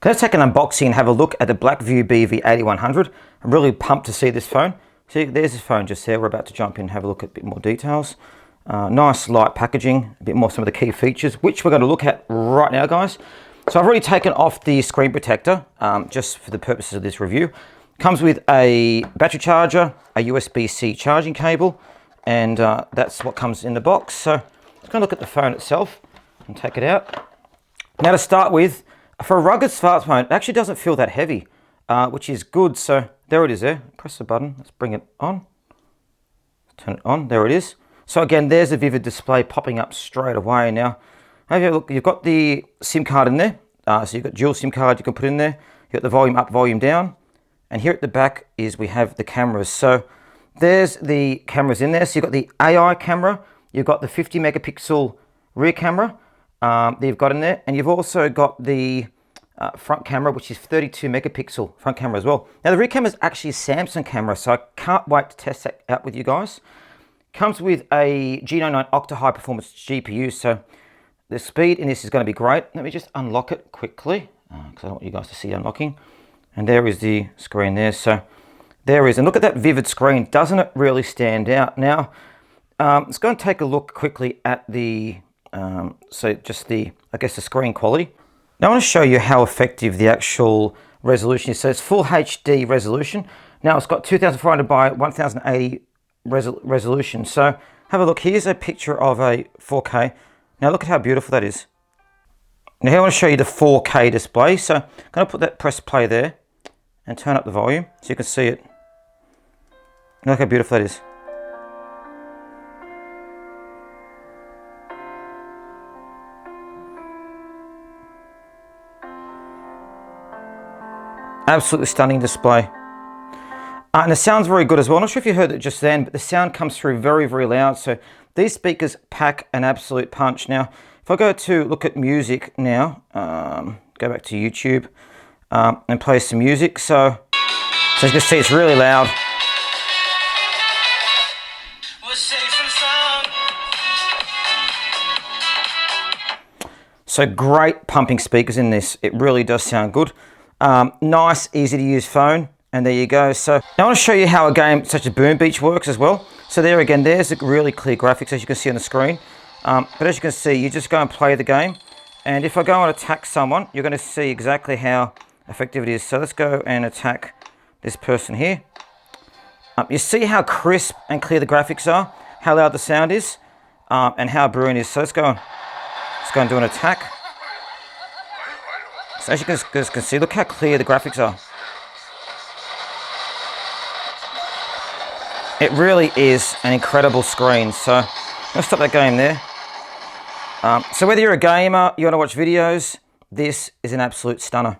Let's take an unboxing and have a look at the Blackview BV8100. I'm really pumped to see this phone. See, there's this phone just there. We're about to jump in and have a look at a bit more details. Nice light packaging, a bit more some of the key features, which we're going to look at right now, guys. So I've already taken off the screen protector, just for the purposes of this review. Comes with a battery charger, a USB-C charging cable, and that's what comes in the box. So let's go and look at the phone itself and take it out. Now to start with, for a rugged smartphone, it actually doesn't feel that heavy, which is good. So there it is there. Press the button. Let's bring it on. Turn it on. There it is. So again, there's a vivid display popping up straight away. Now, have a look. You've got the SIM card in there. So you've got dual SIM card you can put in there. You've got the volume up, volume down. And here at the back is we have the cameras. So there's the cameras in there. So you've got the AI camera. You've got the 50 megapixel rear camera that you've got in there. And you've also got the front camera, which is 32 megapixel front camera as well. Now the rear camera is actually a Samsung camera, so I can't wait to test that out with you guys. Comes with a G99 Octa high performance GPU, so the speed in this is going to be great. Let me just unlock it quickly, because I don't want you guys to see unlocking. And there is the screen there. So there is, and look at that vivid screen. Doesn't it really stand out? Now, let's go and take a look quickly at the, so just the, I guess the screen quality. Now I want to show you how effective the actual resolution is. So it's full HD resolution. Now it's got 2400 by 1080 resolution. So have a look. Here's a picture of a 4K. Now look at how beautiful that is. Now here I want to show you the 4K display. So I'm going to put that, press play there and turn up the volume so you can see it. Look how beautiful that is. Absolutely stunning display. And the sound's very good as well. I'm not sure if you heard it just then, but the sound comes through very, very loud. So these speakers pack an absolute punch. Now, if I go to look at music now, go back to YouTube and play some music. So as you can see, it's really loud. So great pumping speakers in this. It really does sound good. Nice, easy to use phone. And there you go. So now I want to show you how a game such as Boom Beach works as well. So there again, there's a really clear graphics as you can see on the screen. But as you can see, you just go and play the game. And if I go and attack someone, you're going to see exactly how effective it is. So let's go and attack this person here. You see how crisp and clear the graphics are, how loud the sound is, and how brilliant it is. So let's go and do an attack. So as you can see, look how clear the graphics are. It really is an incredible screen. So let's stop that game there. So whether you're a gamer, you want to watch videos, this is an absolute stunner.